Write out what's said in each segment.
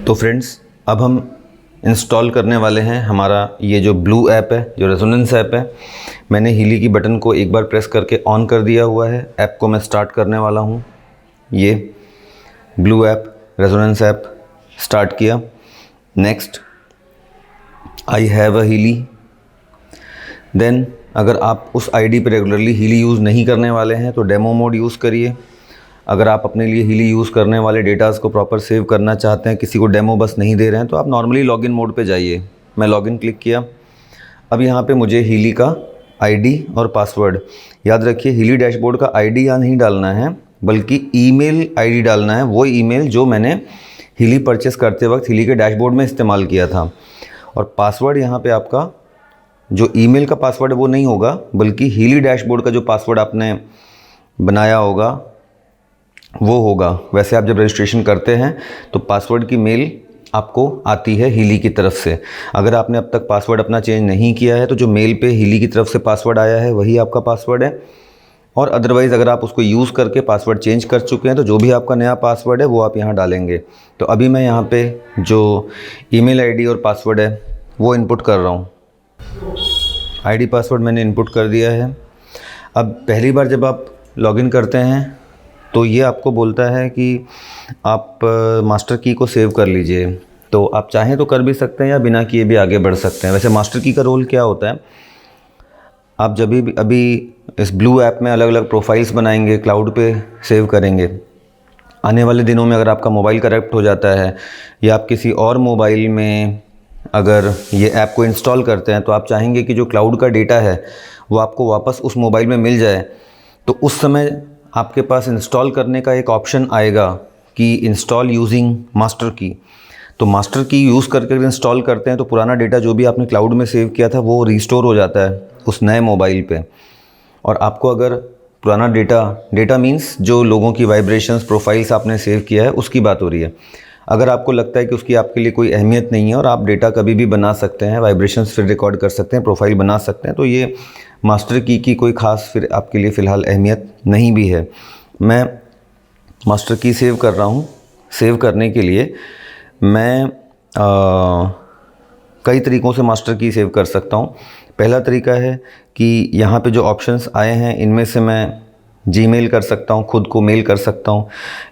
तो फ्रेंड्स, अब हम इंस्टॉल करने वाले हैं हमारा ये जो ब्लू ऐप है, जो रेजोनेंस ऐप है। मैंने हीली की बटन को एक बार प्रेस करके ऑन कर दिया हुआ है। ऐप को मैं स्टार्ट करने वाला हूँ। ये blue app, resonance app start किया। नेक्स्ट, आई हैव अ हीली। देन अगर आप उस आईडी पे रेगुलरली हीली यूज़ नहीं करने वाले हैं तो डेमो मोड यूज़ करिए। अगर आप अपने लिए हीली यूज़ करने वाले डेटाज़ को प्रॉपर सेव करना चाहते हैं, किसी को डेमो बस नहीं दे रहे हैं, तो आप नॉर्मली लॉगिन मोड पे जाइए। मैं लॉगिन क्लिक किया। अब यहाँ पे मुझे हीली का आईडी और पासवर्ड, याद रखिए हीली डैशबोर्ड का आईडी यहाँ नहीं डालना है, बल्कि ईमेल आईडी डालना है, वो ईमेल जो मैंने हीली परचेस करते वक्त हीली के डैशबोर्ड में इस्तेमाल किया था। और पासवर्ड यहाँ पे आपका जो ईमेल का पासवर्ड है वो नहीं होगा, बल्कि हीली डैशबोर्ड का जो पासवर्ड आपने बनाया होगा वो होगा। वैसे आप जब रजिस्ट्रेशन करते हैं तो पासवर्ड की मेल आपको आती है हीली की तरफ से। अगर आपने अब तक पासवर्ड अपना चेंज नहीं किया है तो जो मेल पे हीली की तरफ से पासवर्ड आया है वही आपका पासवर्ड है। और अदरवाइज़ अगर आप उसको यूज़ करके पासवर्ड चेंज कर चुके हैं तो जो भी आपका नया पासवर्ड है वो आप यहाँ डालेंगे। तो अभी मैं यहाँ पे जो ईमेल आईडी और पासवर्ड है वो इनपुट कर रहा हूँ। आईडी पासवर्ड मैंने इनपुट कर दिया है। अब पहली बार जब आप लॉगिन करते हैं तो ये आपको बोलता है कि आप मास्टर की को सेव कर लीजिए। तो आप चाहें तो कर भी सकते हैं या बिना किए भी आगे बढ़ सकते हैं। वैसे मास्टर की का रोल क्या होता है, आप जब भी अभी इस ब्लू ऐप में अलग अलग प्रोफाइल्स बनाएंगे, क्लाउड पे सेव करेंगे। आने वाले दिनों में अगर आपका मोबाइल करप्ट हो जाता है या आप किसी और मोबाइल में अगर ये ऐप को इंस्टॉल करते हैं तो आप चाहेंगे कि जो क्लाउड का डेटा है वो आपको वापस उस मोबाइल में मिल जाए। तो उस समय आपके पास इंस्टॉल करने का एक ऑप्शन आएगा कि इंस्टॉल यूजिंग मास्टर की। तो मास्टर की यूज़ करके अगर इंस्टॉल करते हैं तो पुराना डेटा जो भी आपने क्लाउड में सेव किया था वो रिस्टोर हो जाता है उस नए मोबाइल पे। और आपको अगर पुराना डेटा मीन्स जो लोगों की वाइब्रेशंस, प्रोफाइल्स आपने सेव किया है उसकी बात हो रही है। अगर आपको लगता है कि उसकी आपके लिए कोई अहमियत नहीं है और आप डेटा कभी भी बना सकते हैं, वाइब्रेशंस फिर रिकॉर्ड कर सकते हैं, प्रोफाइल बना सकते हैं, तो ये मास्टर की कोई ख़ास फिर आपके लिए फ़िलहाल अहमियत नहीं भी है। मैं मास्टर की सेव कर रहा हूँ। सेव करने के लिए मैं कई तरीक़ों से मास्टर की सेव कर सकता हूँ। पहला तरीका है कि यहाँ पे जो ऑप्शंस आए हैं इनमें से मैं जीमेल कर सकता हूँ, खुद को मेल कर सकता हूँ,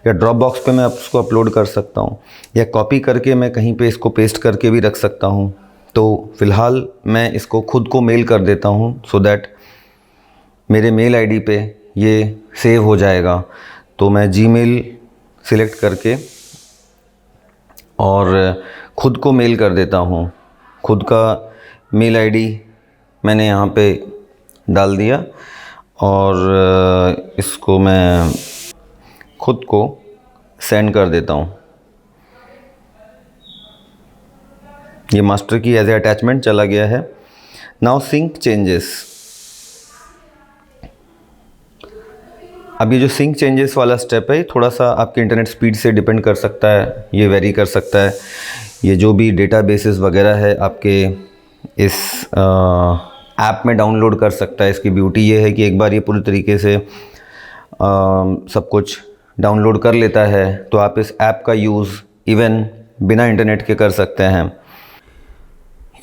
या ड्रॉप बॉक्स पे मैं उसको अपलोड कर सकता हूँ, या कॉपी करके मैं कहीं पे इसको पेस्ट करके भी रख सकता हूँ। तो फ़िलहाल मैं इसको खुद को मेल कर देता हूँ सो दैट मेरे मेल आईडी पे ये सेव हो जाएगा। तो मैं जीमेल सिलेक्ट करके और ख़ुद को मेल कर देता हूँ। खुद का मेल आईडी मैंने यहाँ पे डाल दिया और इसको मैं खुद को सेंड कर देता हूँ। ये मास्टर की एज ए अटैचमेंट चला गया है। Now sync changes. अब ये जो सिंक चेंजेस वाला स्टेप है थोड़ा सा आपके इंटरनेट स्पीड से डिपेंड कर सकता है, ये वेरी कर सकता है। ये जो भी डेटाबेसेस वगैरह है आपके इस ऐप में डाउनलोड कर सकता है। इसकी ब्यूटी ये है कि एक बार ये पूरी तरीके से सब कुछ डाउनलोड कर लेता है तो आप इस ऐप का यूज़ इवन बिना इंटरनेट के कर सकते हैं।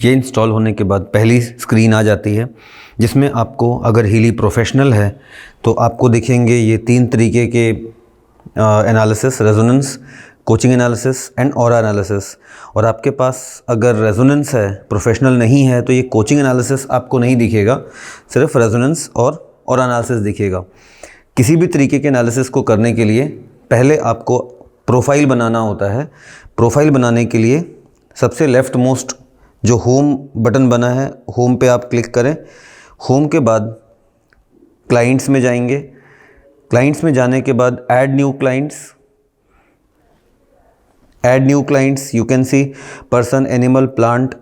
ये इंस्टॉल होने के बाद पहली स्क्रीन आ जाती है जिसमें आपको, अगर हीली प्रोफेशनल है तो आपको दिखेंगे ये 3 तरीके के analysis, resonance, coaching analysis and aura analysis. और आपके पास अगर रेजोनेंस है, प्रोफेशनल नहीं है, तो ये कोचिंग एनालिसिस आपको नहीं दिखेगा, सिर्फ रेजोनेंस और ऑरा एनालिसिस दिखेगा। किसी भी तरीके के एनालिसिस को करने के लिए पहले आपको प्रोफाइल बनाना होता है। प्रोफाइल बनाने के लिए सबसे लेफ़्ट मोस्ट जो होम बटन बना है, होम पे आप क्लिक करें। होम के बाद क्लाइंट्स में जाएंगे। क्लाइंट्स में जाने के बाद add new clients you can see person, animal, plant,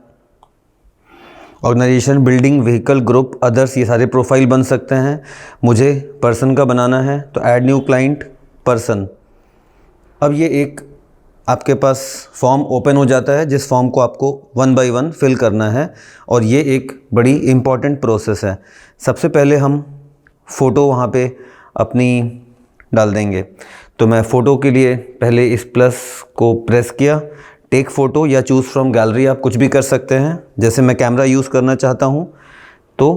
organisation, building, vehicle, group, others, ये सारे प्रोफाइल बन सकते हैं। मुझे पर्सन का बनाना है तो ऐड न्यू क्लाइंट पर्सन। अब ये एक आपके पास फॉर्म ओपन हो जाता है जिस फॉर्म को आपको 1 बाय 1 फिल करना है, और ये एक बड़ी इम्पॉर्टेंट प्रोसेस है। सबसे पहले हम फ़ोटो वहाँ पे अपनी डाल देंगे। तो मैं फ़ोटो के लिए पहले इस प्लस को प्रेस किया, टेक फ़ोटो या चूज़ फ्रॉम गैलरी आप कुछ भी कर सकते हैं। जैसे मैं कैमरा यूज़ करना चाहता हूँ तो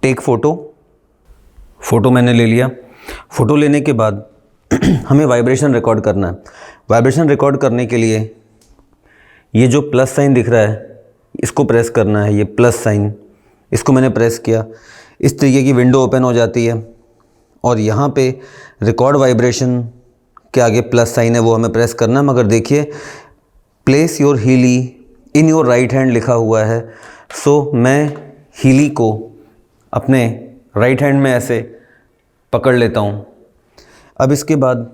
टेक फ़ोटो मैंने ले लिया। फ़ोटो लेने के बाद हमें वाइब्रेशन रिकॉर्ड करना है। वाइब्रेशन रिकॉर्ड करने के लिए ये जो प्लस साइन दिख रहा है इसको प्रेस करना है। ये प्लस साइन, इसको मैंने प्रेस किया, इस तरीके की विंडो ओपन हो जाती है और यहाँ पे रिकॉर्ड वाइब्रेशन के आगे प्लस साइन है वो हमें प्रेस करना है। मगर देखिए place your Healy in your right hand लिखा हुआ है। सो मैं हीली को अपने राइट हैंड में ऐसे पकड़ लेता हूँ। अब इसके बाद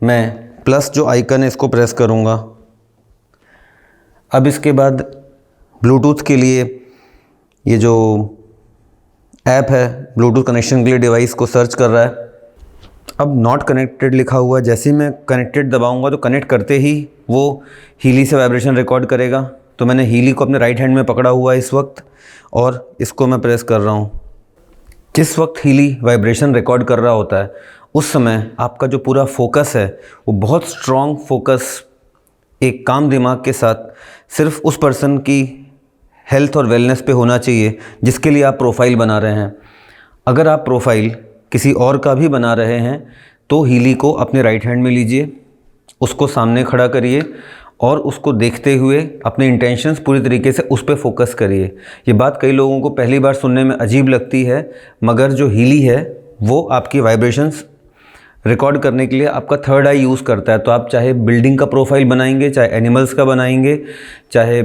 मैं प्लस जो आइकन है इसको प्रेस करूँगा। अब इसके बाद ब्लूटूथ के लिए ये जो ऐप है ब्लूटूथ कनेक्शन के लिए डिवाइस को सर्च कर रहा है। अब नॉट कनेक्टेड लिखा हुआ है, जैसे ही मैं कनेक्टेड दबाऊंगा तो कनेक्ट करते ही वो हीली से वाइब्रेशन रिकॉर्ड करेगा। तो मैंने हीली को अपने राइट हैंड में पकड़ा हुआ है इस वक्त और इसको मैं प्रेस कर रहा हूँ। जिस वक्त हीली वाइब्रेशन रिकॉर्ड कर रहा होता है उस समय आपका जो पूरा फोकस है वो बहुत स्ट्रॉन्ग फोकस एक काम दिमाग के साथ सिर्फ उस पर्सन की हेल्थ और वेलनेस पे होना चाहिए जिसके लिए आप प्रोफाइल बना रहे हैं। अगर आप प्रोफाइल किसी और का भी बना रहे हैं तो हीली को अपने राइट हैंड में लीजिए, उसको सामने खड़ा करिए और उसको देखते हुए अपने इंटेंशंस पूरी तरीके से उस पर फोकस करिए। ये बात कई लोगों को पहली बार सुनने में अजीब लगती है, मगर जो हीली है वो आपकी वाइब्रेशंस रिकॉर्ड करने के लिए आपका थर्ड आई यूज़ करता है। तो आप चाहे बिल्डिंग का प्रोफाइल बनाएंगे, चाहे एनिमल्स का बनाएंगे, चाहे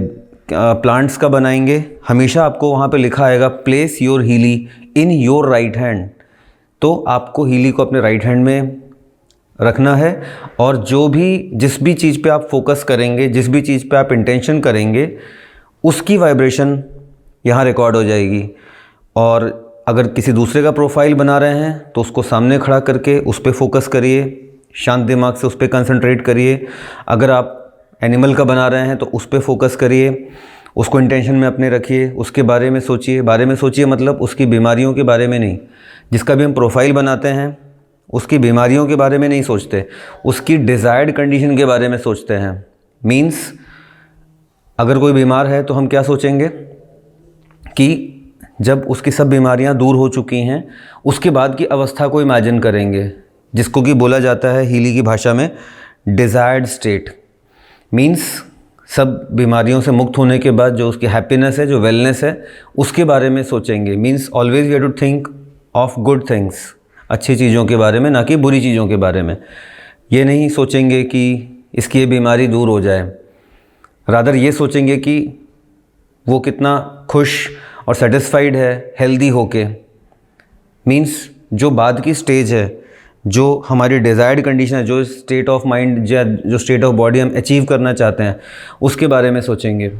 प्लांट्स का बनाएंगे, हमेशा आपको वहाँ पे लिखा आएगा place your Healy in your right hand. तो आपको हीली को अपने राइट हैंड में रखना है और जिस भी चीज़ पे आप फोकस करेंगे, जिस भी चीज़ पे आप इंटेंशन करेंगे, उसकी वाइब्रेशन यहाँ रिकॉर्ड हो जाएगी। और अगर किसी दूसरे का प्रोफाइल बना रहे हैं तो उसको सामने खड़ा करके उस पर फोकस करिए, शांत दिमाग से उस पर कंसंट्रेट करिए। अगर आप एनिमल का बना रहे हैं तो उस पर फोकस करिए, उसको इंटेंशन में अपने रखिए, उसके बारे में सोचिए मतलब उसकी बीमारियों के बारे में नहीं। जिसका भी हम प्रोफाइल बनाते हैं उसकी बीमारियों के बारे में नहीं सोचते, उसकी डिज़ायर्ड कंडीशन के बारे में सोचते हैं। मीन्स अगर कोई बीमार है तो हम क्या सोचेंगे कि जब उसकी सब बीमारियां दूर हो चुकी हैं उसके बाद की अवस्था को इमेजिन करेंगे, जिसको कि बोला जाता है हीली की भाषा में डिज़ायर्ड स्टेट। मीन्स सब बीमारियों से मुक्त होने के बाद जो उसकी हैप्पीनेस है, जो वेलनेस है, उसके बारे में सोचेंगे। Means always we have to think of good things, अच्छी चीज़ों के बारे में, ना कि बुरी चीज़ों के बारे में। ये नहीं सोचेंगे कि इसकी ये बीमारी दूर हो जाए, रादर ये सोचेंगे कि वो कितना खुश और सेटिस्फाइड है हेल्दी होके। मीन्स जो बाद की स्टेज है, जो हमारी डिज़ायर्ड कंडीशन है, जो स्टेट ऑफ माइंड या जो स्टेट ऑफ बॉडी हम अचीव करना चाहते हैं, उसके बारे में सोचेंगे।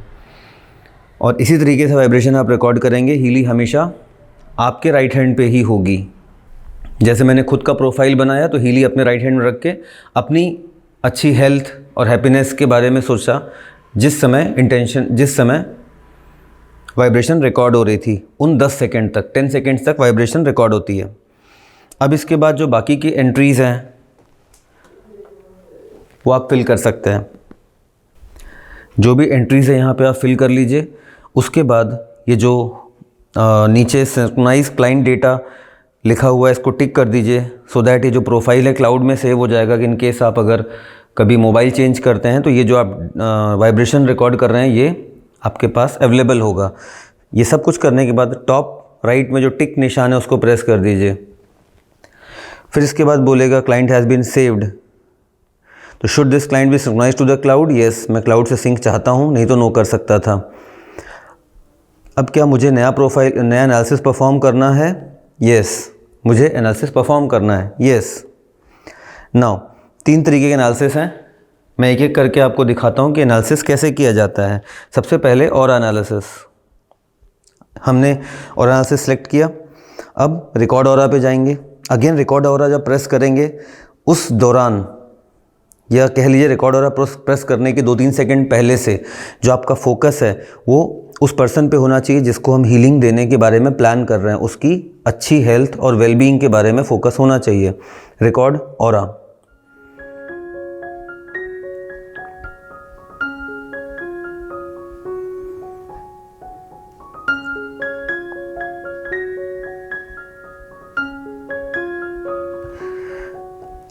और इसी तरीके से वाइब्रेशन आप रिकॉर्ड करेंगे। हीली हमेशा आपके राइट हैंड पे ही होगी। जैसे मैंने खुद का प्रोफाइल बनाया तो हीली अपने राइट हैंड में रख के अपनी अच्छी हेल्थ और हैप्पीनेस के बारे में सोचा जिस समय वाइब्रेशन रिकॉर्ड हो रही थी। उन 10 सेकेंड तक, 10 सेकेंड्स तक वाइब्रेशन रिकॉर्ड होती है। अब इसके बाद जो बाकी की एंट्रीज़ हैं वो आप फिल कर सकते हैं। जो भी एंट्रीज़ है यहाँ पे आप फिल कर लीजिए। उसके बाद ये जो नीचे सिंक्रोनाइज क्लाइंट डेटा लिखा हुआ है इसको टिक कर दीजिए, सो दैट ये जो प्रोफाइल है क्लाउड में सेव हो जाएगा कि इन केस आप अगर कभी मोबाइल चेंज करते हैं तो ये जो आप वाइब्रेशन रिकॉर्ड कर रहे हैं ये आपके पास अवेलेबल होगा। ये सब कुछ करने के बाद टॉप राइट में जो टिक निशान है उसको प्रेस कर दीजिए। फिर इसके बाद बोलेगा क्लाइंट हैज़ बीन सेव्ड। तो should this client be synchronised to the cloud? Yes, मैं क्लाउड से सिंक चाहता हूँ, नहीं तो नो कर सकता था। अब क्या मुझे नया एनालिसिस परफॉर्म करना है? येस, मुझे एनालिसिस परफॉर्म करना है। येस। नाउ 3 तरीके के एनालिसिस हैं, मैं एक एक करके आपको दिखाता हूँ कि एनालिसिस कैसे किया जाता है। सबसे पहले ऑरा एनालिसिस, हमने ऑरा एनालिसिस सेलेक्ट किया। अब रिकॉर्ड ऑरा पे जाएंगे। अगेन रिकॉर्ड ऑरा जब प्रेस करेंगे उस दौरान, या कह लीजिए रिकॉर्ड ऑरा प्रेस करने के 2-3 सेकंड पहले से जो आपका फोकस है वो उस पर्सन पे होना चाहिए जिसको हम हीलिंग देने के बारे में प्लान कर रहे हैं। उसकी अच्छी हेल्थ और वेलबींग के बारे में फोकस होना चाहिए। Record aura.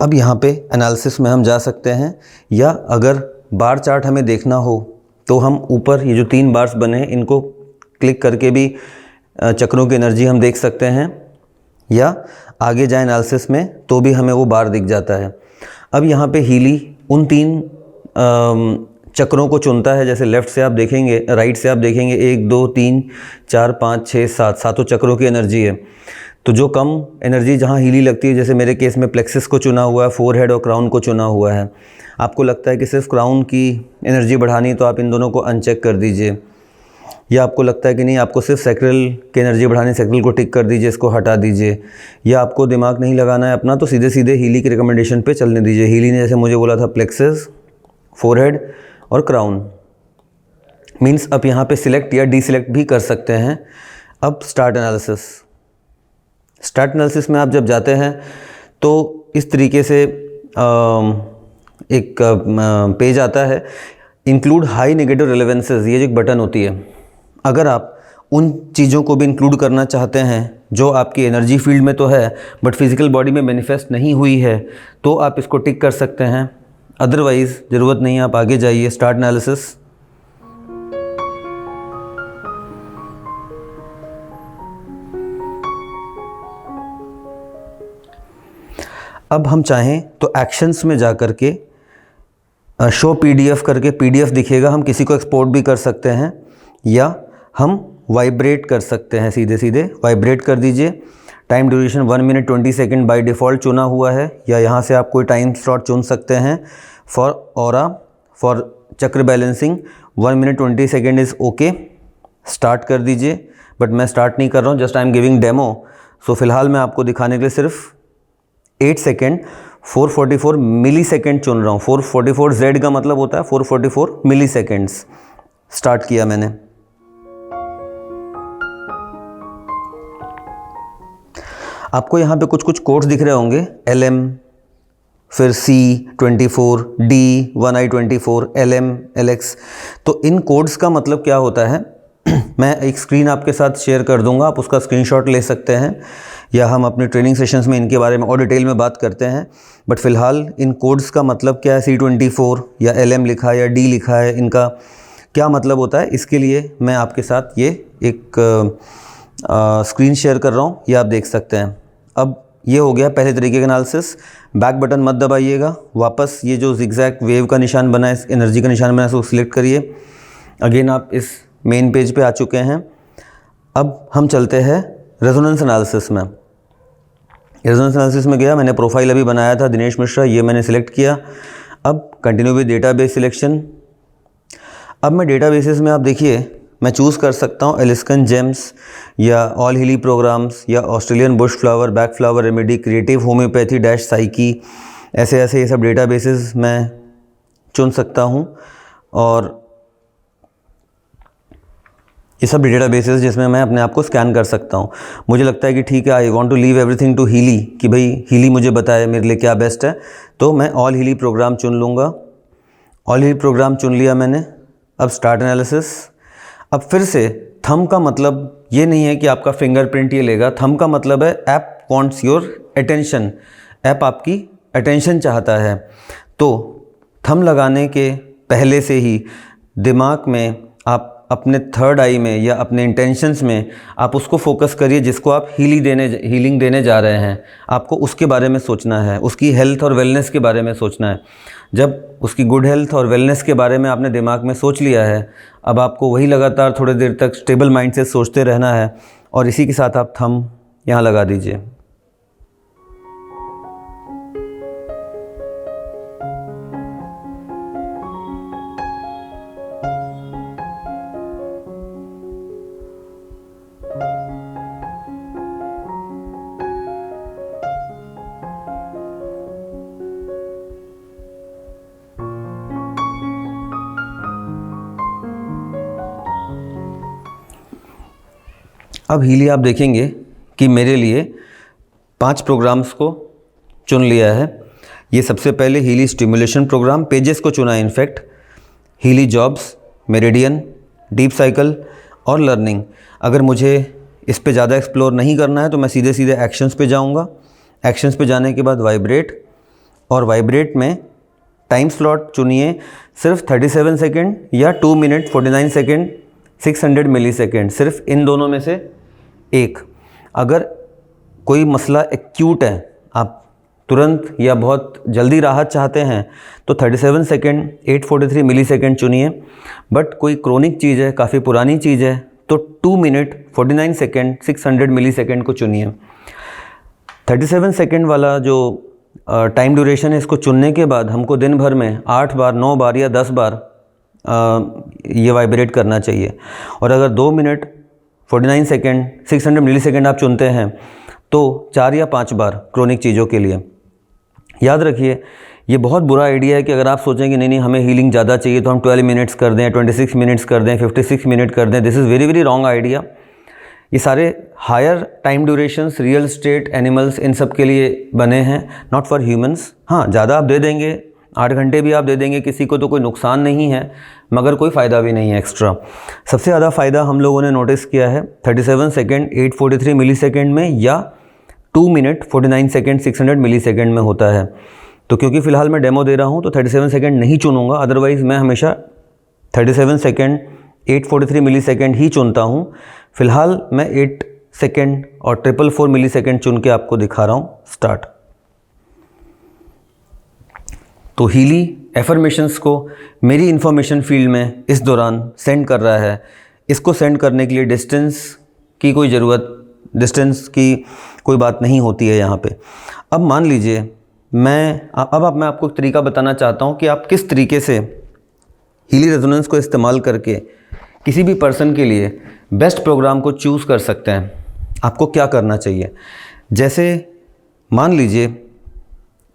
अब यहाँ पे एनालिसिस में हम जा सकते हैं, या अगर बार चार्ट हमें देखना हो तो हम ऊपर ये जो 3 बार्स बने हैं इनको क्लिक करके भी चक्रों की एनर्जी हम देख सकते हैं, या आगे जाए एनालिसिस में तो भी हमें वो बार दिख जाता है। अब यहाँ पे हीली उन 3 चक्रों को चुनता है। जैसे लेफ़्ट से आप देखेंगे, राइट से आप देखेंगे 1 2 3 4 5 6 7 सातों चक्रों की एनर्जी है। तो जो कम एनर्जी जहाँ हीली लगती है, जैसे मेरे केस में प्लेक्सिस को चुना हुआ है, फोरहेड और क्राउन को चुना हुआ है। आपको लगता है कि सिर्फ क्राउन की एनर्जी बढ़ानी, तो आप इन दोनों को अनचेक कर दीजिए। या आपको लगता है कि नहीं, आपको सिर्फ सैक्रल की एनर्जी बढ़ानी, सैक्रल को टिक कर दीजिए, इसको हटा दीजिए। या आपको दिमाग नहीं लगाना है अपना, तो सीधे सीधे हीली की रिकमेंडेशन पे चलने दीजिए। हीली ने जैसे मुझे बोला था प्लेक्सिस, फोरहेड और क्राउन। मीन्स आप यहाँ पे सिलेक्ट या डीसिलेक्ट भी कर सकते हैं। अब स्टार्ट एनालिसिस। स्टार्ट एनालिसिस में आप जब जाते हैं तो इस तरीके से एक पेज आता है, इंक्लूड हाई नेगेटिव रिलेवेंसेस, ये जो एक बटन होती है। अगर आप उन चीज़ों को भी इंक्लूड करना चाहते हैं जो आपकी एनर्जी फील्ड में तो है बट फिज़िकल बॉडी में मैनिफेस्ट नहीं हुई है, तो आप इसको टिक कर सकते हैं। अदरवाइज़ ज़रूरत नहीं है, आप आगे जाइए स्टार्ट एनालिसिस। अब हम चाहें तो एक्शंस में जा कर के शो पीडीएफ करके पीडीएफ दिखेगा, हम किसी को एक्सपोर्ट भी कर सकते हैं, या हम वाइब्रेट कर सकते हैं। सीधे सीधे वाइब्रेट कर दीजिए। Time duration 1 minute 20 second by default चुना हुआ है, या यहाँ से आप कोई टाइम स्लॉट चुन सकते हैं। For aura, for chakra balancing 1 minute 20 second is okay. Start कर दीजिए, बट मैं स्टार्ट नहीं कर रहा हूँ, just I am giving demo. So फिलहाल मैं आपको दिखाने के लिए सिर्फ 8 सेकेंड 444 मिली सेकेंड चुन रहा हूँ। 444 Z का मतलब होता है 444 मिली सेकेंड्स। स्टार्ट किया मैंने। आपको यहाँ पे कुछ कुछ कोड्स दिख रहे होंगे, LM, फिर C24, D1I24, LM, LX। तो इन कोड्स का मतलब क्या होता है मैं एक स्क्रीन आपके साथ शेयर कर दूंगा, आप उसका स्क्रीनशॉट ले सकते हैं, या हम अपने ट्रेनिंग सेशंस में इनके बारे में और डिटेल में बात करते हैं। बट फ़िलहाल इन कोड्स का मतलब क्या है, C24 या LM लिखा है या D लिखा है, इनका क्या मतलब होता है, इसके लिए मैं आपके साथ ये एक स्क्रीन शेयर कर रहा हूँ, ये आप देख सकते हैं। अब ये हो गया पहले तरीके का एनालिसिस। बैक बटन मत दबाइएगा, वापस ये जो जिगजैग वेव का निशान बना है, एनर्जी का निशान बना है, उसको सिलेक्ट करिए। अगेन आप इस मेन पेज पे आ चुके हैं। अब हम चलते हैं रेजोनेंस एनालिसिस में। रेजोनेंस एनालिसिस में गया, मैंने प्रोफाइल अभी बनाया था दिनेश मिश्रा, ये मैंने सिलेक्ट किया। अब कंटिन्यू विद डेटाबेस सिलेक्शन। अब मैं डेटाबेसेस में आप देखिए मैं चूज़ कर सकता हूँ एलिस्कन जेम्स, या ऑल हीली प्रोग्राम्स, या Australian Bush flower, back flower remedy, creative homeopathy dash psyche, ऐसे ऐसे ये सब डेटाबेसेस मैं चुन सकता हूँ। और ये सब डेटाबेसेस जिसमें मैं अपने आप को स्कैन कर सकता हूँ। मुझे लगता है कि ठीक है, I want to leave everything to Healy, कि भाई हीली मुझे बताए मेरे लिए क्या बेस्ट है, तो मैं ऑल हीली प्रोग्राम चुन लूँगा। ऑल हीली प्रोग्राम चुन लिया मैंने। अब स्टार्ट एनालिसिस। अब फिर से थंब का मतलब ये नहीं है कि आपका फिंगरप्रिंट ये लेगा। थंब का मतलब है app wants your attention, app आपकी अटेंशन चाहता है। तो थंब लगाने के पहले से ही दिमाग में आप अपने थर्ड आई में या अपने इंटेंशंस में आप उसको फोकस करिए जिसको आप हीलिंग देने जा रहे हैं। आपको उसके बारे में सोचना है, उसकी हेल्थ और वेलनेस के बारे में सोचना है। जब उसकी गुड हेल्थ और वेलनेस के बारे में आपने दिमाग में सोच लिया है, अब आपको वही लगातार थोड़ी देर तक स्टेबल माइंड से सोचते रहना है, और इसी के साथ आप थंब यहाँ लगा दीजिए। अब हीली आप देखेंगे कि मेरे लिए 5 प्रोग्राम्स को चुन लिया है। ये सबसे पहले हीली स्टिमुलेशन प्रोग्राम, पेजेस को चुना है in fact, Healy jobs, meridian, deep cycle और लर्निंग। अगर मुझे इस पे ज़्यादा एक्सप्लोर नहीं करना है तो मैं सीधे सीधे एक्शंस पे जाऊंगा। एक्शंस पे जाने के बाद वाइब्रेट, और वाइब्रेट में टाइम स्लॉट चुनिए सिर्फ 37 सेकेंड या 2 मिनट 49 सेकेंड 600 मिली सेकेंड, सिर्फ इन दोनों में से एक। अगर कोई मसला एक्यूट है, आप तुरंत या बहुत जल्दी राहत चाहते हैं तो 37 सेकेंड 843 मिली सेकेंड चुनिए। बट कोई क्रोनिक चीज़ है, काफ़ी पुरानी चीज़ है, तो 2 मिनट 49 सेकेंड 600 मिली सेकेंड को चुनिए। 37 सेकेंड वाला जो टाइम ड्यूरेशन है, इसको चुनने के बाद हमको दिन भर में 8 बार 9 बार या 10 बार ये वाइब्रेट करना चाहिए। और अगर 2 मिनट 49 सेकेंड 600 मिली सेकेंड आप चुनते हैं तो 4 या 5 बार क्रोनिक चीज़ों के लिए। याद रखिए, ये बहुत बुरा आइडिया है कि अगर आप सोचें कि नहीं हमें हीलिंग ज़्यादा चाहिए तो हम 12 मिनट्स कर दें, 26 मिनट्स कर दें, 56 मिनट कर दें। This is very very wrong idea. ये सारे higher time durations real estate animals इन सब के लिए बने हैं, नॉट फॉर ह्यूमंस। हाँ, ज़्यादा आप दे देंगे, 8 घंटे भी आप दे देंगे किसी को तो कोई नुकसान नहीं है, मगर कोई फ़ायदा भी नहीं है एक्स्ट्रा। सबसे ज़्यादा फ़ायदा हम लोगों ने नोटिस किया है 37 सेकेंड 843 मिली सेकेंड में या 2 मिनट 49 सेकेंड 600 मिली सेकेंड में होता है। तो क्योंकि फ़िलहाल मैं डेमो दे रहा हूँ तो 37 सेकेंड नहीं चुनूँगा, अदरवाइज़ मैं हमेशा 37 सेकेंड 843 मिली सेकेंड ही चुनता हूँ। फ़िलहाल मैं 8 सेकेंड और 444 मिली सेकेंड चुन के आपको दिखा रहा हूँ। स्टार्ट। तो हीली एफर्मेशंस को मेरी इन्फॉर्मेशन फील्ड में इस दौरान सेंड कर रहा है। इसको सेंड करने के लिए डिस्टेंस की कोई ज़रूरत, डिस्टेंस की कोई बात नहीं होती है यहाँ पे। अब मान लीजिए मैं आपको एक तरीका बताना चाहता हूँ कि आप किस तरीके से हीली रेजोनेंस को इस्तेमाल करके किसी भी पर्सन के लिए बेस्ट प्रोग्राम को चूज़ कर सकते हैं। आपको क्या करना चाहिए, जैसे मान लीजिए,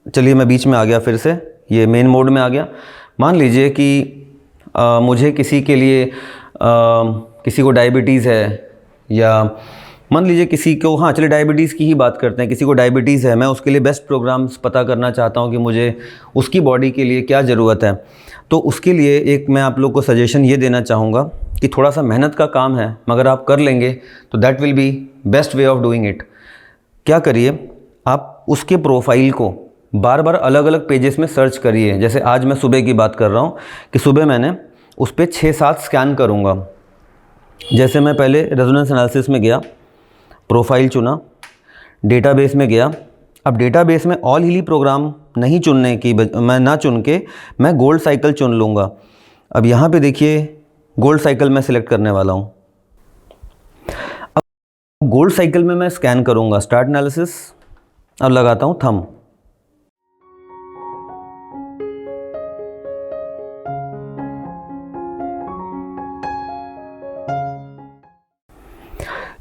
चलिए मैं बीच में आ गया, फिर से ये मेन मोड में आ गया। मान लीजिए कि मुझे किसी के लिए किसी को डायबिटीज़ है, या मान लीजिए किसी को, हाँ चलिए डायबिटीज़ की ही बात करते हैं, किसी को डायबिटीज़ है, मैं उसके लिए बेस्ट प्रोग्राम्स पता करना चाहता हूँ कि मुझे उसकी बॉडी के लिए क्या ज़रूरत है। तो उसके लिए एक मैं आप लोग को सजेशन ये देना चाहूँगा कि थोड़ा सा मेहनत का काम है, मगर आप कर लेंगे तो that will be best way of doing it. क्या करिए, आप उसके प्रोफाइल को बार बार अलग अलग पेजेस में सर्च करिए। जैसे आज मैं सुबह की बात कर रहा हूँ कि सुबह मैंने उस पर 6-7 स्कैन करूँगा। जैसे मैं पहले रेजोनेंस एनालिसिस में गया, प्रोफाइल चुना, डेटाबेस में गया। अब डेटाबेस में ऑल हीली प्रोग्राम नहीं चुनने की, मैं ना चुन के मैं गोल्ड साइकिल चुन लूँगा। अब यहाँ पे देखिए गोल्ड साइकिल मैं सिलेक्ट करने वाला हूँ। अब गोल्ड साइकिल में मैं स्कैन करूँगा, स्टार्ट एनालिसिस, अब लगाता हूँ थंब।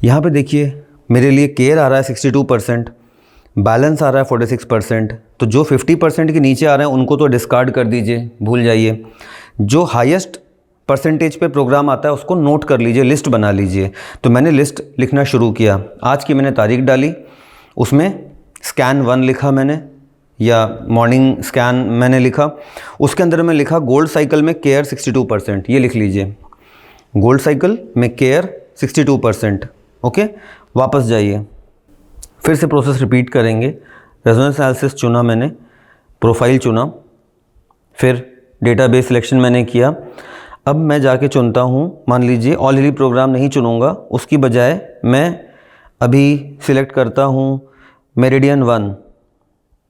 यहाँ पे देखिए मेरे लिए केयर आ रहा है 62%, बैलेंस आ रहा है 46%। तो जो 50% के नीचे आ रहे हैं उनको तो डिस्कार्ड कर दीजिए, भूल जाइए। जो हाईएस्ट परसेंटेज पे प्रोग्राम आता है उसको नोट कर लीजिए, लिस्ट बना लीजिए। तो मैंने लिस्ट लिखना शुरू किया। आज की मैंने तारीख डाली, उसमें स्कैन 1 लिखा मैंने, या मॉर्निंग स्कैन मैंने लिखा। उसके अंदर मैं लिखा गोल्ड साइकिल में केयर 62%, ये लिख लीजिए, गोल्ड साइकिल में केयर 62%। ओके, वापस जाइए, फिर से प्रोसेस रिपीट करेंगे। रेजोनेंस एनालिसिस चुना मैंने, प्रोफाइल चुना, फिर डेटाबेस सिलेक्शन मैंने किया। अब मैं जाके चुनता हूँ, मान लीजिए ऑल हीली प्रोग्राम नहीं चुनूँगा, उसकी बजाय मैं अभी सिलेक्ट करता हूँ मेरिडियन 1।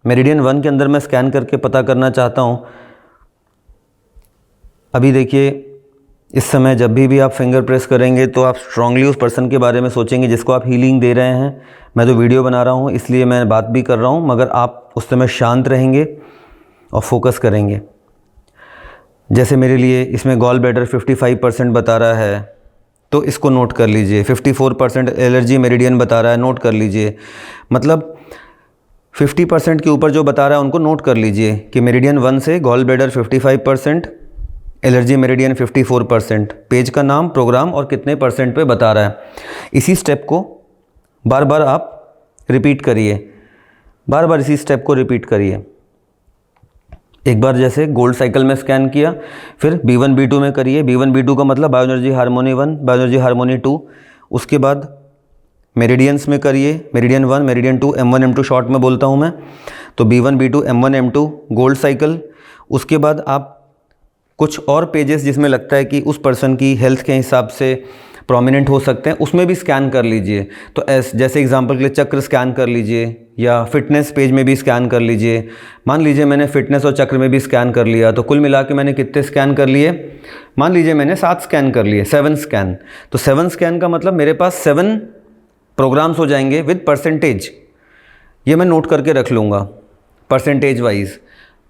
मेरिडियन 1 के अंदर मैं स्कैन करके पता करना चाहता हूँ। अभी देखिए इस समय जब भी आप फिंगर प्रेस करेंगे तो आप स्ट्रांगली उस पर्सन के बारे में सोचेंगे जिसको आप हीलिंग दे रहे हैं। मैं तो वीडियो बना रहा हूँ इसलिए मैं बात भी कर रहा हूँ, मगर आप उस समय शांत रहेंगे और फोकस करेंगे। जैसे मेरे लिए इसमें गॉल ब्लैडर 55% बता रहा है, तो इसको नोट कर लीजिए। 54% एलर्जी मेरिडियन बता रहा है, नोट कर लीजिए। मतलब 50% के ऊपर जो बता रहा है उनको नोट कर लीजिए कि मेरिडियन 1 से gall bladder 55%, allergy meridian 54%, page का नाम, प्रोग्राम और कितने % पे बता रहा है। इसी स्टेप को बार बार आप रिपीट करिए, बार बार इसी स्टेप को रिपीट करिए। एक बार जैसे गोल्ड साइकिल में स्कैन किया, फिर B1 B2 में करिए। B1 B2 का मतलब bio energy harmony 1, bio energy harmony 2। उसके बाद मेरिडियंस में करिए, meridian 1, meridian 2, M1 M2 short में बोलता हूँ मैं। तो B1 B2 M1 M2 gold cycle. उसके बाद आप कुछ और पेजेस जिसमें लगता है कि उस पर्सन की हेल्थ के हिसाब से प्रोमिनेंट हो सकते हैं, उसमें भी स्कैन कर लीजिए। तो जैसे एग्जांपल के लिए चक्र स्कैन कर लीजिए, या फिटनेस पेज में भी स्कैन कर लीजिए। मान लीजिए मैंने फिटनेस और चक्र में भी स्कैन कर लिया, तो कुल मिला के मैंने कितने स्कैन कर लिए? मान लीजिए मैंने 7 स्कैन कर लिए, 7 स्कैन। तो 7 स्कैन का मतलब मेरे पास 7 प्रोग्राम्स हो जाएंगे विद परसेंटेज। ये मैं नोट करके रख लूँगा percentage wise.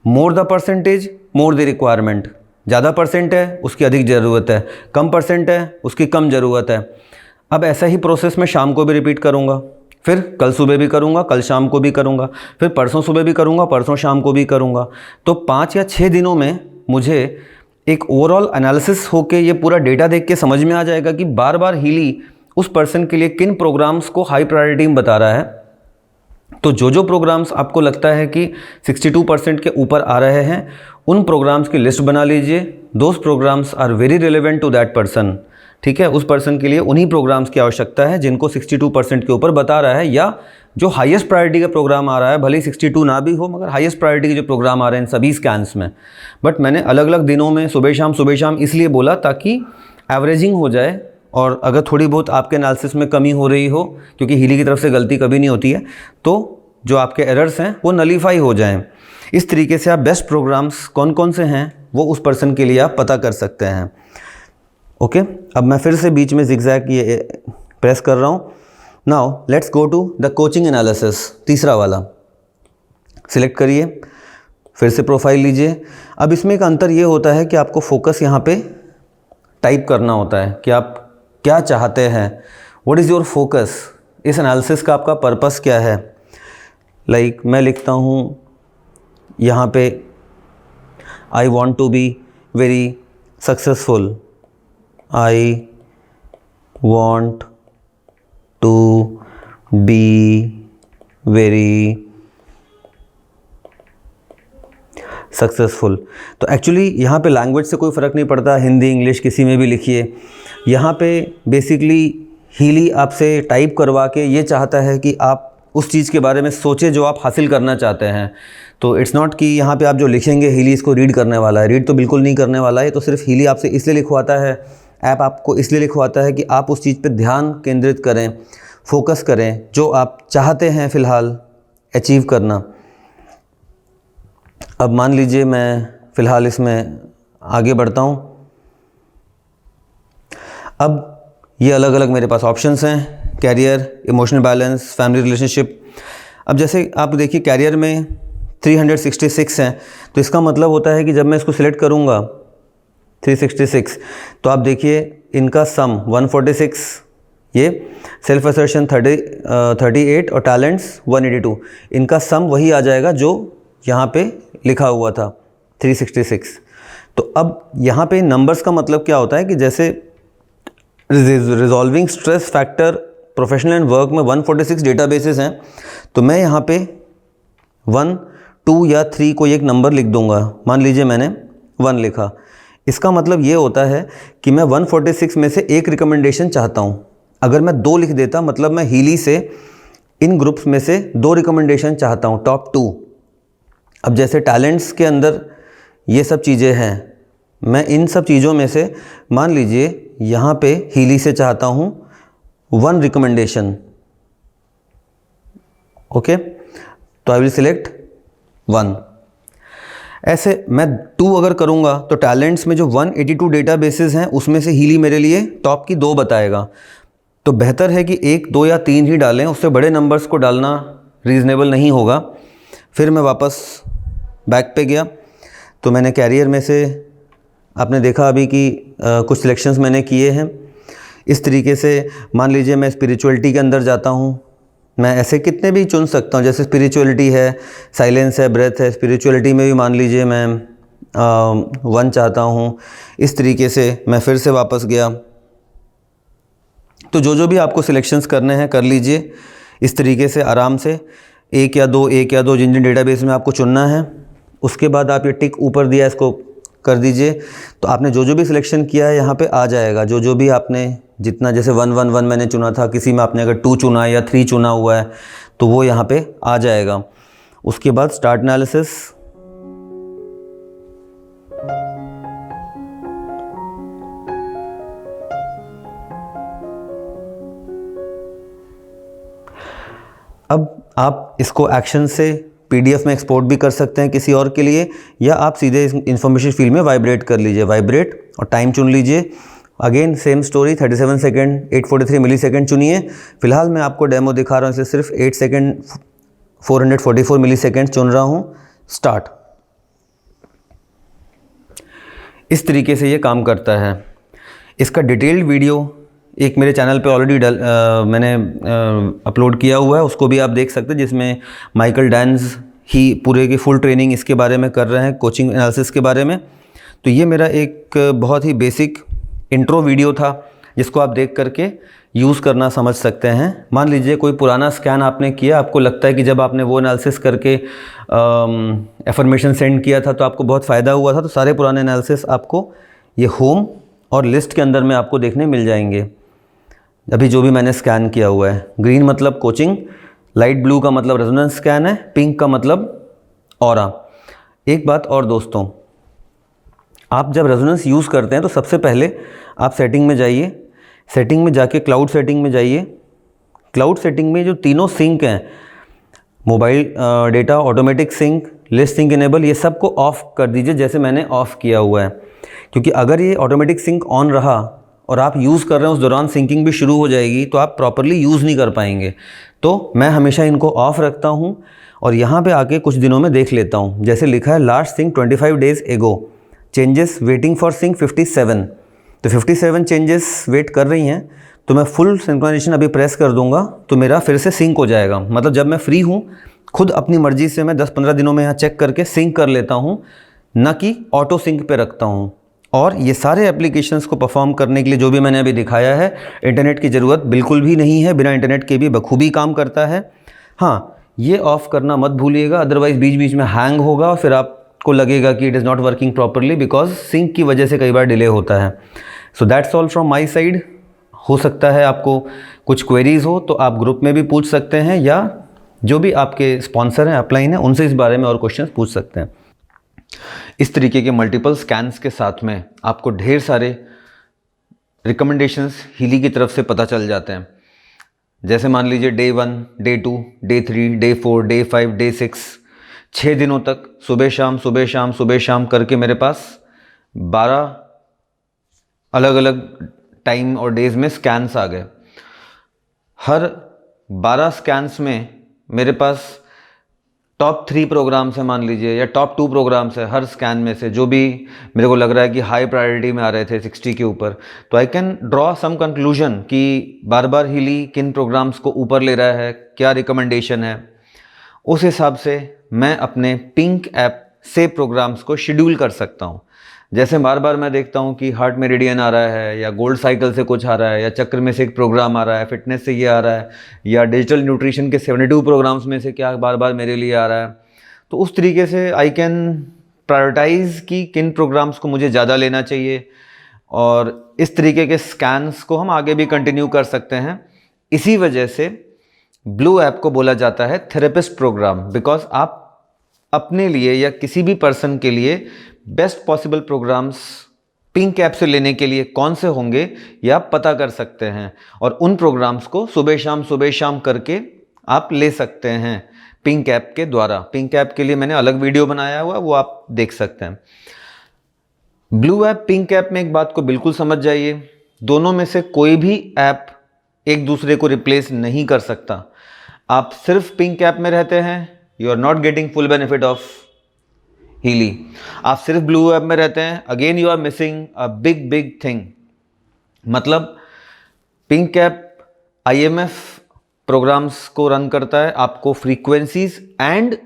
More the percentage more the requirement. ज़्यादा परसेंट है उसकी अधिक ज़रूरत है, कम परसेंट है उसकी कम ज़रूरत है। अब ऐसा ही प्रोसेस मैं शाम को भी रिपीट करूँगा, फिर कल सुबह भी करूँगा, कल शाम को भी करूँगा, फिर परसों सुबह भी करूँगा, परसों शाम को भी करूँगा। तो 5 या 6 दिनों में मुझे एक ओवरऑल एनालिसिस होके ये पूरा डेटा देख के समझ में आ जाएगा कि बार बार हीली उस पर्सन के लिए किन प्रोग्राम्स को हाई प्रायोरिटी में बता रहा है। तो जो प्रोग्राम्स आपको लगता है कि 62% के ऊपर आ रहे हैं, उन प्रोग्राम्स की लिस्ट बना लीजिए। Those programs are very relevant to that person. ठीक है, उस पर्सन के लिए उन्हीं प्रोग्राम्स की आवश्यकता है जिनको 62% के ऊपर बता रहा है, या जो हाईएस्ट प्रायोरिटी का प्रोग्राम आ रहा है, भले ही 62 ना भी हो, मगर हाईएस्ट प्रायोरिटी के जो प्रोग्राम आ रहे हैं इन सभी स्कैन्स में। बट मैंने अलग अलग दिनों में सुबह शाम इसलिए बोला ताकि एवरेजिंग हो जाए, और अगर थोड़ी बहुत आपके एनालिसिस में कमी हो रही हो, क्योंकि हीली की तरफ से गलती कभी नहीं होती है, तो जो आपके एरर्स हैं वो नलीफाई हो जाएं। इस तरीके से आप बेस्ट प्रोग्राम्स कौन कौन से हैं वो उस पर्सन के लिए आप पता कर सकते हैं। ओके, अब मैं फिर से बीच में जिगजैग ये प्रेस कर रहा हूँ। Now let's go to the coaching analysis. तीसरा वाला सिलेक्ट करिए, फिर से प्रोफाइल लीजिए। अब इसमें एक अंतर ये होता है कि आपको फोकस यहाँ पे टाइप करना होता है कि आप क्या चाहते हैं, व्हाट इज़ योर फोकस, इस एनालिसिस का आपका पर्पस क्या है। लाइक मैं लिखता हूँ यहाँ पे I want to be very successful, I want to be very successful. तो एक्चुअली यहाँ पे लैंग्वेज से कोई फ़र्क नहीं पड़ता, हिंदी इंग्लिश किसी में भी लिखिए। यहाँ पे बेसिकली हीली आपसे टाइप करवा के ये चाहता है कि आप उस चीज़ के बारे में सोचें जो आप हासिल करना चाहते हैं। तो इट्स नॉट कि यहाँ पे आप जो लिखेंगे हीली इसको रीड करने वाला है, रीड तो बिल्कुल नहीं करने वाला है। तो सिर्फ हीली आपसे इसलिए लिखवाता है, ऐप आपको इसलिए लिखवाता है कि आप उस चीज़ पे ध्यान केंद्रित करें, फोकस करें जो आप चाहते हैं फ़िलहाल अचीव करना। अब मान लीजिए मैं फ़िलहाल इसमें आगे बढ़ता हूँ। अब ये अलग अलग मेरे पास ऑप्शंस हैं, career, emotional balance, family relationship. अब जैसे आप देखिए कैरियर में 366 हैं, तो इसका मतलब होता है कि जब मैं इसको सिलेक्ट करूँगा 366, तो आप देखिए इनका सम 146, ये सेल्फ असर्शन 38 और टैलेंट्स 182, इनका सम वही आ जाएगा जो यहाँ पे लिखा हुआ था 366। तो अब यहाँ पे नंबर्स का मतलब क्या होता है कि जैसे resolving stress factor professional and work में 146 डेटाबेसेस हैं, तो मैं यहाँ पे 1, 2 या 3 कोई एक नंबर लिख दूंगा। मान लीजिए मैंने 1 लिखा, इसका मतलब ये होता है कि मैं 146 में से एक रिकमेंडेशन चाहता हूँ। अगर मैं 2 लिख देता, मतलब मैं हीली से इन ग्रुप्स में से 2 रिकमेंडेशन चाहता हूँ, टॉप 2। अब जैसे टैलेंट्स के अंदर ये सब चीज़ें हैं, मैं इन सब चीज़ों में से मान लीजिए यहाँ पे हीली से चाहता हूँ 1 रिकमेंडेशन। ओके, तो आई विल सिलेक्ट 1। ऐसे मैं 2 अगर करूँगा तो टैलेंट्स में जो 182 डेटाबेसेस हैं उसमें से हीली मेरे लिए टॉप की 2 बताएगा। तो बेहतर है कि 1, 2 या 3 ही डालें, उससे बड़े नंबर्स को डालना रीज़नेबल नहीं होगा। फिर मैं वापस बैक पे गया, तो मैंने कैरियर में से आपने देखा अभी कि कुछ सिलेक्शंस मैंने किए हैं। इस तरीके से मान लीजिए मैं स्पिरिचुअलिटी के अंदर जाता हूँ, मैं ऐसे कितने भी चुन सकता हूँ। जैसे स्पिरिचुअलिटी है, साइलेंस है, ब्रेथ है। स्पिरिचुअलिटी में भी मान लीजिए मैं 1 चाहता हूँ। इस तरीके से मैं फिर से वापस गया। तो जो भी आपको सिलेक्शंस करने हैं कर लीजिए इस तरीके से आराम से, 1 या 2 जिन जिन डेटाबेस में आपको चुनना है। उसके बाद आप ये टिक ऊपर दिया इसको कर दीजिए, तो आपने जो भी सिलेक्शन किया है यहाँ पे आ जाएगा। जो भी आपने जितना, जैसे 111 मैंने चुना था, किसी में आपने अगर 2 चुना है या 3 चुना हुआ है तो वो यहाँ पे आ जाएगा। उसके बाद स्टार्ट एनालिसिस, अब आप इसको एक्शन से पीडीएफ में एक्सपोर्ट भी कर सकते हैं किसी और के लिए, या आप सीधे इन्फॉर्मेशन फील्ड में वाइब्रेट कर लीजिए, वाइब्रेट और टाइम चुन लीजिए। अगेन सेम स्टोरी, 37 सेकेंड 843 मिली सेकेंड चुनिए। फिलहाल मैं आपको डेमो दिखा रहा हूँ इसलिए सिर्फ 8 सेकेंड 444 मिली सेकेंड चुन रहा हूँ। स्टार्ट। इस तरीके से ये काम करता है। इसका डिटेल्ड वीडियो एक मेरे चैनल पे ऑलरेडी मैंने अपलोड किया हुआ है, उसको भी आप देख सकते हैं, जिसमें माइकल डैन्स ही पूरे की फुल ट्रेनिंग इसके बारे में कर रहे हैं, कोचिंग एनालिसिस के बारे में। तो ये मेरा एक बहुत ही बेसिक इंट्रो वीडियो था जिसको आप देख करके यूज़ करना समझ सकते हैं। मान लीजिए कोई पुराना स्कैन आपने किया, आपको लगता है कि जब आपने वो एनालिसिस करके एफर्मेशन सेंड किया था तो आपको बहुत फ़ायदा हुआ था, तो सारे पुराने एनालिसिस आपको ये होम और लिस्ट के अंदर में आपको देखने मिल जाएंगे। अभी जो भी मैंने स्कैन किया हुआ है, ग्रीन मतलब कोचिंग, लाइट ब्लू का मतलब रेजोनेंस स्कैन है, पिंक का मतलब ऑरा। एक बात और दोस्तों, आप जब रेजोनेंस यूज़ करते हैं तो सबसे पहले आप सेटिंग में जाइए, सेटिंग में जाके क्लाउड सेटिंग में जाइए। क्लाउड सेटिंग में जो तीनों सिंक हैं, mobile data, automatic sync, list sync enable, ये सबको ऑफ़ कर दीजिए जैसे मैंने ऑफ़ किया हुआ है। क्योंकि अगर ये ऑटोमेटिक सिंक ऑन रहा और आप यूज़ कर रहे हैं, उस दौरान सिंकिंग भी शुरू हो जाएगी तो आप प्रॉपरली यूज़ नहीं कर पाएंगे। तो मैं हमेशा इनको ऑफ़ रखता हूँ और यहाँ पे आके कुछ दिनों में देख लेता हूँ। जैसे लिखा है लास्ट सिंक 25 डेज़ एगो, चेंजेस वेटिंग फॉर सिंक 57, तो 57 चेंजेस वेट कर रही हैं। तो मैं फुल सिंक्रोनाइजेशन अभी प्रेस कर दूंगा तो मेरा फिर से सिंक हो जाएगा। मतलब जब मैं फ्री हूँ, खुद अपनी मर्ज़ी से मैं 10-15 दिनों में यहाँ चेक करके सिंक कर लेता हूँ, ना कि ऑटो सिंक पे रखता हूँ। और ये सारे एप्लीकेशंस को परफॉर्म करने के लिए जो भी मैंने अभी दिखाया है, इंटरनेट की ज़रूरत बिल्कुल भी नहीं है, बिना इंटरनेट के भी बखूबी काम करता है। हाँ, ये ऑफ़ करना मत भूलिएगा, अदरवाइज़ बीच बीच में हैंग होगा और फिर आपको लगेगा कि it is not working properly, because sync की वजह से कई बार डिले होता है। So that's all from my side. हो सकता है आपको कुछ क्वेरीज़ हो तो आप ग्रुप में भी पूछ सकते हैं, या जो भी आपके स्पॉन्सर हैं, अपलाइन हैं, उनसे इस बारे में और क्वेश्चंस पूछ सकते हैं। इस तरीके के मल्टीपल स्कैन्स के साथ में आपको ढेर सारे रिकमेंडेशंस हीली की तरफ से पता चल जाते हैं। जैसे मान लीजिए day 1, day 2, day 3, day 4, day 5, day 6, 6 दिनों तक सुबह शाम सुबह शाम सुबह शाम करके मेरे पास 12 अलग अलग टाइम और डेज़ में स्कैन्स आ गए। हर 12 स्कैन्स में मेरे पास टॉप 3 प्रोग्राम्स हैं मान लीजिए, या टॉप 2 प्रोग्राम्स है हर स्कैन में से, जो भी मेरे को लग रहा है कि हाई प्रायोरिटी में आ रहे थे 60 के ऊपर। तो I can draw some conclusion कि बार बार हीली किन प्रोग्राम्स को ऊपर ले रहा है, क्या रिकमेंडेशन है। उस हिसाब से मैं अपने पिंक ऐप से प्रोग्राम्स को शेड्यूल कर सकता हूँ। जैसे बार बार मैं देखता हूँ कि हार्ट मेरिडियन आ रहा है, या गोल्ड साइकिल से कुछ आ रहा है, या चक्र में से एक प्रोग्राम आ रहा है, फिटनेस से ये आ रहा है, या डिजिटल न्यूट्रिशन के 72 प्रोग्राम्स में से क्या बार बार मेरे लिए आ रहा है। तो उस तरीके से आई कैन प्रायोरिटाइज़ कि किन प्रोग्राम्स को मुझे ज़्यादा लेना चाहिए, और इस तरीके के स्कैन्स को हम आगे भी कंटिन्यू कर सकते हैं। इसी वजह से ब्लू ऐप को बोला जाता है थेरेपिस्ट प्रोग्राम, बिकॉज आप अपने लिए या किसी भी पर्सन के लिए best possible programs pink app से लेने के लिए कौन से होंगे ये आप पता कर सकते हैं, और उन प्रोग्राम्स को सुबह शाम करके आप ले सकते हैं पिंक ऐप के द्वारा। पिंक ऐप के लिए मैंने अलग वीडियो बनाया हुआ, वो आप देख सकते हैं। ब्लू ऐप, पिंक ऐप में एक बात को बिल्कुल समझ जाइए, दोनों में से कोई भी ऐप एक दूसरे को रिप्लेस नहीं कर सकता। आप सिर्फ पिंक ऐप में रहते हैं, you are not getting full benefit of Healy. आप सिर्फ ब्लू ऐप में रहते हैं, again you are missing a big thing. मतलब पिंक ऐप IMF प्रोग्राम्स को रन करता है, आपको फ्रीक्वेंसीज एंड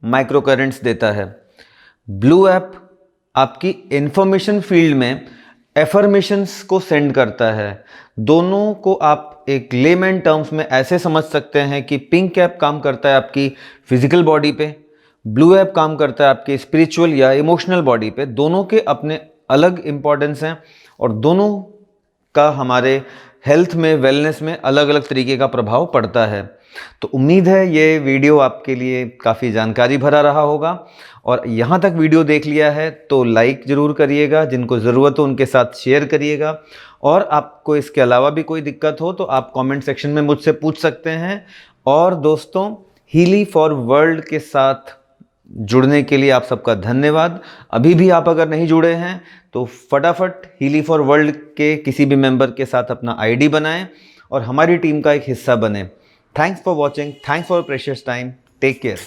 माइक्रो करंट्स देता है। ब्लू ऐप आपकी इंफॉर्मेशन फील्ड में एफर्मेशंस को सेंड करता है। दोनों को आप एक लेमैन टर्म्स में ऐसे समझ सकते हैं कि पिंक ऐप काम करता है आपकी फिजिकल बॉडी पे, ब्लू ऐप काम करता है आपके स्पिरिचुअल या इमोशनल बॉडी पे। दोनों के अपने अलग इंपॉर्टेंस हैं और दोनों का हमारे हेल्थ में, वेलनेस में अलग अलग तरीके का प्रभाव पड़ता है। तो उम्मीद है ये वीडियो आपके लिए काफ़ी जानकारी भरा रहा होगा, और यहाँ तक वीडियो देख लिया है तो लाइक ज़रूर करिएगा, जिनको ज़रूरत हो उनके साथ शेयर करिएगा, और आपको इसके अलावा भी कोई दिक्कत हो तो आप कमेंट सेक्शन में मुझसे पूछ सकते हैं। और दोस्तों, हीली फॉर वर्ल्ड के साथ जुड़ने के लिए आप सबका धन्यवाद। अभी भी आप अगर नहीं जुड़े हैं तो फटाफट हीली फॉर वर्ल्ड के किसी भी मेंबर के साथ अपना आईडी बनाएं और हमारी टीम का एक हिस्सा बने। Thanks for watching, thanks for precious time, take care.